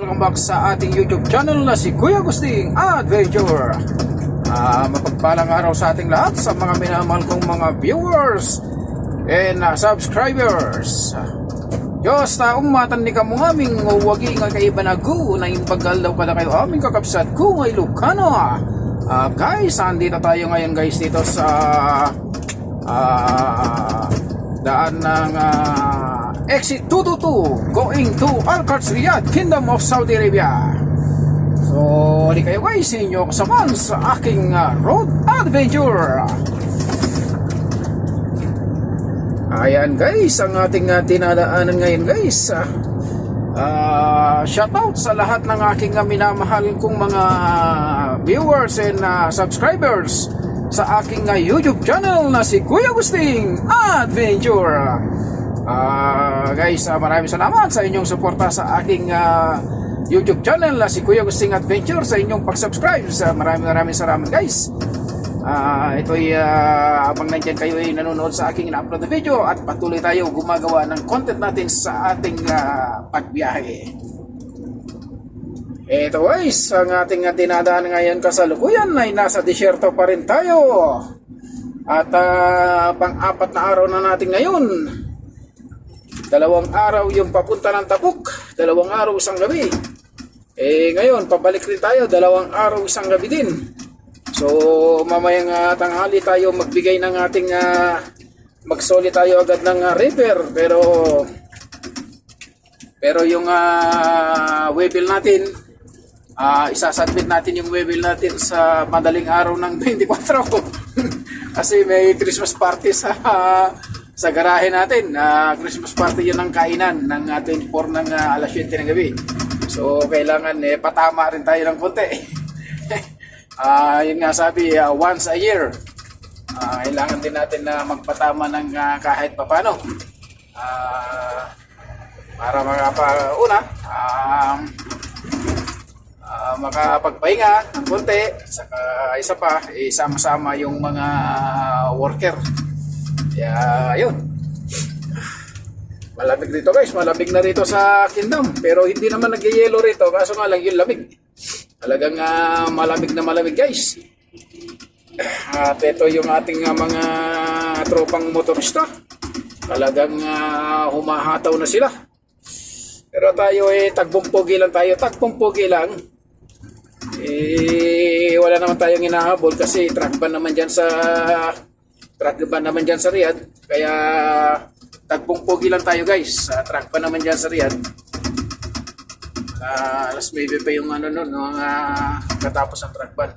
Welcome back sa ating YouTube channel na si Kuya Agustin Adventure. Mapagpalang araw sa ating lahat, sa mga minamahal kong mga viewers and subscribers. Diyos na umatan ni kamong aming wagi nga kaiba na gu na imbagal daw kada kayo aming kakapsat kung ay Lucano. Guys, andito tayo ngayon guys dito sa daan ng exit 222 going to Al-Qarch, Riyadh, Kingdom of Saudi Arabia. So, hindi kayo guys, inyo kasamaan sa aking road adventure. Ayan guys, ang ating dinadaanan ngayon guys. Shoutout sa lahat ng aking minamahal kong mga viewers and subscribers sa aking YouTube channel na si Kuya Agustin Adventure. Guys, maraming salamat sa inyong suporta sa aking YouTube channel na si Kuya Agustin Adventure, sa inyong pag-subscribe. Maraming salamat guys. Ito'y habang nandyan kayo ay nanonood sa aking na-upload na video at patuloy tayo gumagawa ng content natin sa ating pagbiyahe. Ito guys, ang ating dinadaan ngayon kasalukuyan ay nasa disyerto pa rin tayo. At pang-apat na araw na natin ngayon. 2 araw yung papunta ng Tabuk, 2 araw isang gabi. Ngayon pabalik rin tayo, 2 araw isang gabi din. So mamayang tanghali tayo magbigay ng ating magsoli tayo agad ng repair, pero yung waybill natin, isasubmit natin yung waybill natin sa madaling araw ng 24 kasi may Christmas party sa garahe natin. Christmas party yun ng kainan ng 24 ng alas 7 ng gabi. So kailangan patama rin tayo ng konti. Yun nga sabi, once a year kailangan din natin na magpatama ng kahit papano para makapagpahinga ng konti. Saka isa pa, isama-sama yung mga worker. Kaya yun, malamig dito guys, malamig na rito sa Kingdom, pero hindi naman nag-yellow rito, kaso nga lang yung lamig. Talagang malamig na malamig guys. At ito yung ating mga tropang motorista, talagang humahataw na sila. Pero tayo tagpong-pugi lang tayo, tagpong-pugi lang. Wala naman tayong hinahabol kasi truck ban naman dyan sa Riyadh. Kaya tagpong-pugi lang tayo guys, truck ban naman dyan sa Riyadh. Alas maybe pa yung katapos ng truck ban.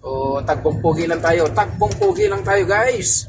So tagpong-pugi lang tayo guys.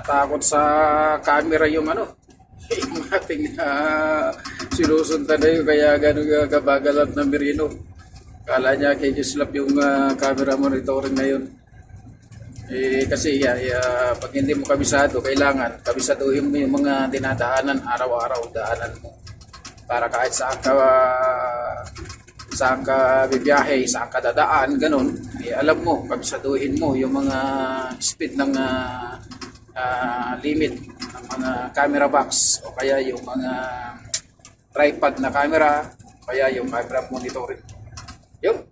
Natakot sa camera yung yung ating sinusundan na yun, kaya gano'n kabagal at na Merino. Kala niya kay Gislap yung camera monitoring na yun. Kasi pag hindi mo kabisado, kailangan kabisaduhin mo yung mga dinadaanan araw-araw, daanan mo. Para kahit saan ka bibiyahe, saan ka dadaan, ganun, alam mo, kabisaduhin mo yung mga speed ng limit ng mga camera box o kaya yung mga tripod na camera, o kaya yung camera monitoring. Yun.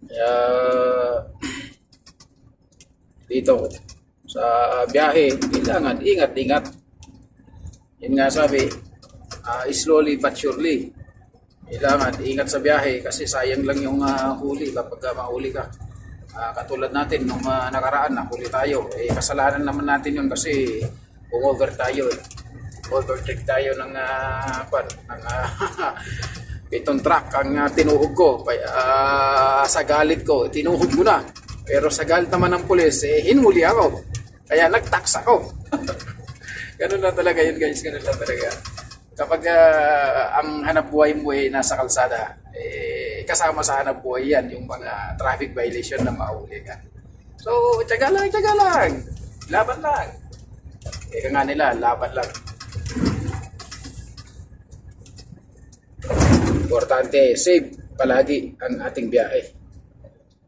Kaya dito sa biyahe, kailangan ingat-ingat. Yun nga sabi, slowly but surely. Kailangan ingat sa biyahe kasi sayang lang yung huli kapag mahuli ka. Katulad natin nung nakaraan, nahuli tayo. Kasalanan naman natin yun kasi over tayo. Overtake tayo ng pitong truck ang tinuhog ko. Sa galit ko, tinuhog ko na. Pero sa galit naman ng pulis, hinuli ako. Kaya nagtax ako. Ganun lang talaga yun guys, ganun lang talaga. Kapag ang hanap buhay mo nasa kalsada, kasama sa hanap buhay yan, yung mga traffic violation na mahuli ka. So, tiyaga lang. Laban lang. Ika nga nila, laban lang. Importante, safe palagi ang ating biyahe.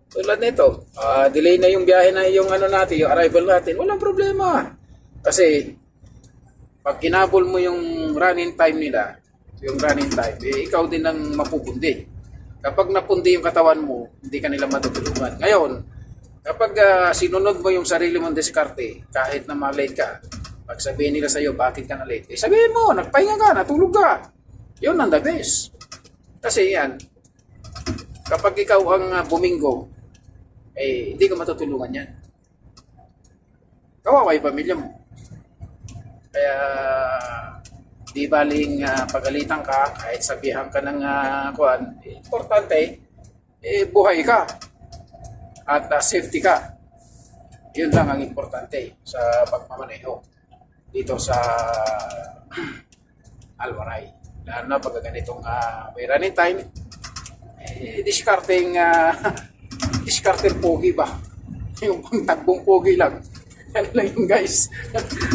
Tulad nito, delay na yung biyahe na yung natin, yung arrival natin, walang problema. Kasi pag kinabol mo yung running time nila, ikaw din ang mapupundi. Kapag napundi yung katawan mo, hindi ka nila matutulungan. Ngayon, kapag sinunod mo yung sarili mong diskarte, kahit na malate ka, pag sabihin nila sa'yo, bakit ka na late? Sabihin mo, nagpahinga ka, natulog ka. Yun ang the best. Kasi yan, kapag ikaw ang buminggo, hindi ka matutulungan yan. Kawawa yung pamilya mo. Kaya, di baling pagalitan ka, kahit sabihan ka ng importante, buhay ka. At safety ka. Yun lang ang importante sa pagmamaneho dito sa Alwaray. Lalo na pag ganitong may running time, discarding pogi ba? Yung pangtagbong pogi lang. Yan lang yung guys.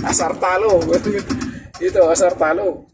Asar talo. Dito, asar talo.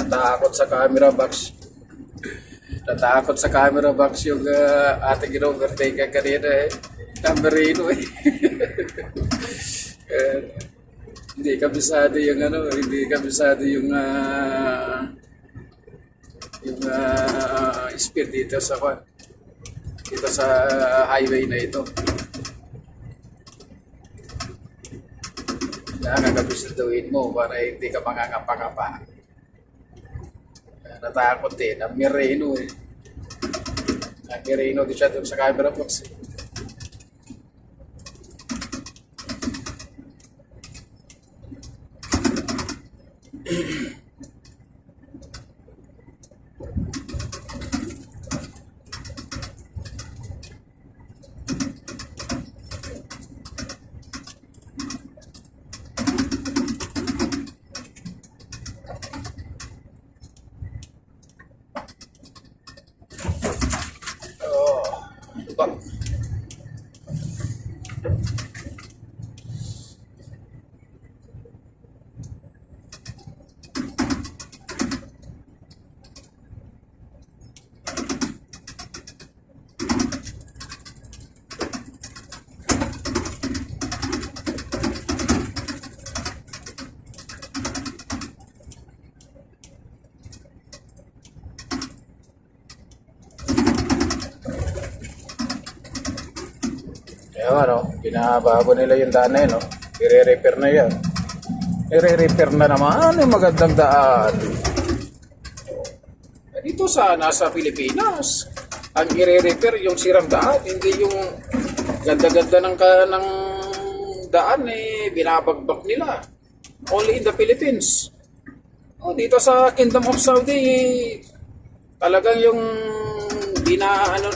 Natakot sa camera box. Natakot sa camera box yung ating in-overtake kanina Tamberino hindi kabisado yung hindi kabisado yung speed dito sa highway na ito. Kailangan kabisaduhin mo para hindi ka mangangapa-ngapa. Natakot Namireno Namireno din siya doon sa camera box. Yung ano, pinabago nila yung daan na yun, no? I-repair na yan. I-repair na naman yung magandang daan. Dito sa nasa Pilipinas, ang i-repair yung sirang daan, hindi yung ganda-ganda ng daan binabagbak nila. Only in the Philippines. Dito sa Kingdom of Saudi, talagang yung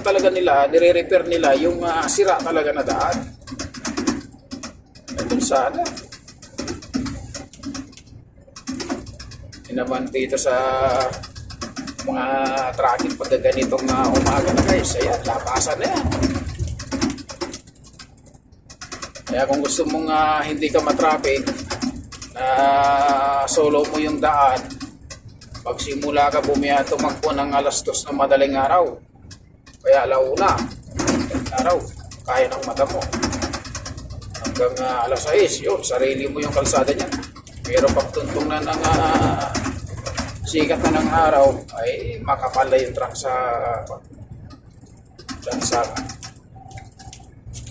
talaga nila, nire-repair nila yung sira talaga na daan. Ito sana. Naman dito sa mga traffic pag ganitong umaga na guys, ayan, labasan na yan. Kaya kung gusto mong hindi ka matraffic, solo mo yung daan, pagsimula ka tumakbo ng alas 2 ng madaling araw, kaya alauna araw, kaya ng mata mo hanggang alas 6, yun, sarili mo yung kalsada niyan. Pero pag tuntong na ng sikat na ng araw, ay makapal na yung truck sa lansangan.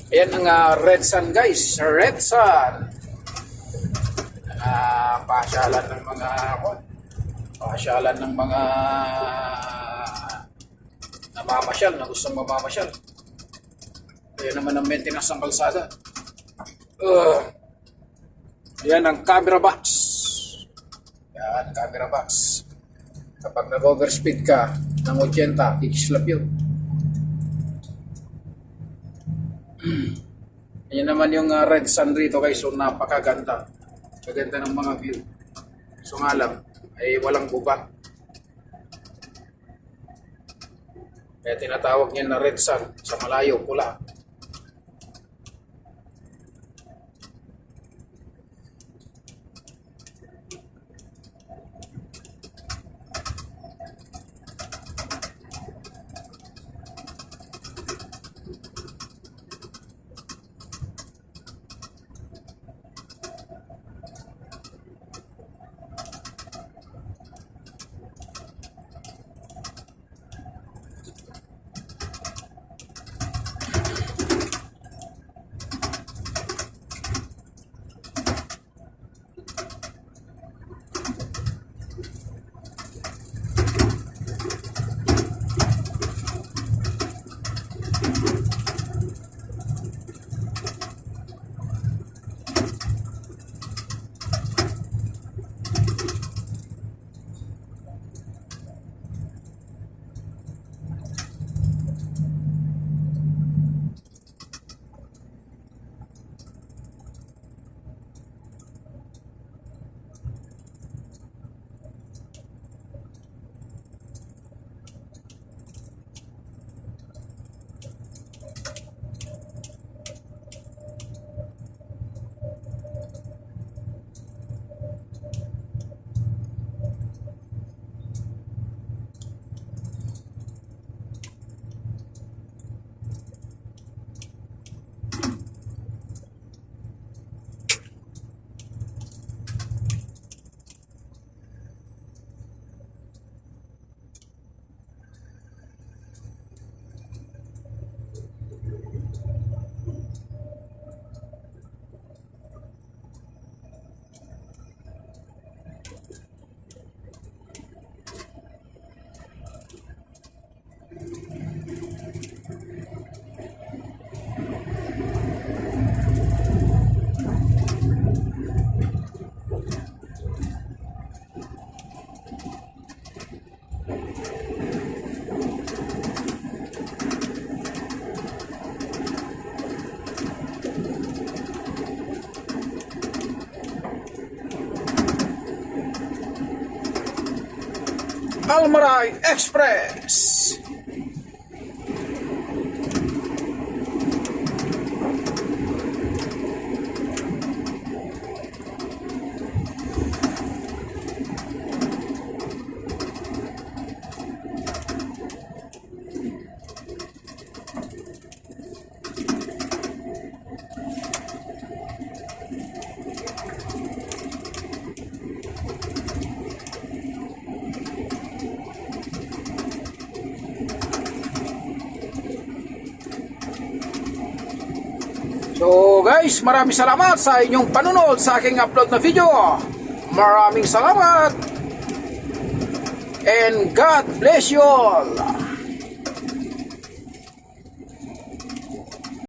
Ayan ang Red Sun guys, Red Sun. Pasyalan ng mga namamasyal na gustong mamamasyal. Ayan naman ang maintenance ng kalsada. Yan ang camera box. Yan, camera box. Kapag nag-overspeed ka ng 80, kikislap yun. Yan naman yung Red Sun rito guys. So napakaganda. Kaganda ng mga view. So nga lang, ay walang gubat. Kaya tinatawag niya na Red Sun. Sa malayo, pula. Almaray Express. So guys, maraming salamat sa inyong panunod sa aking upload na video. Maraming salamat. And God bless you all.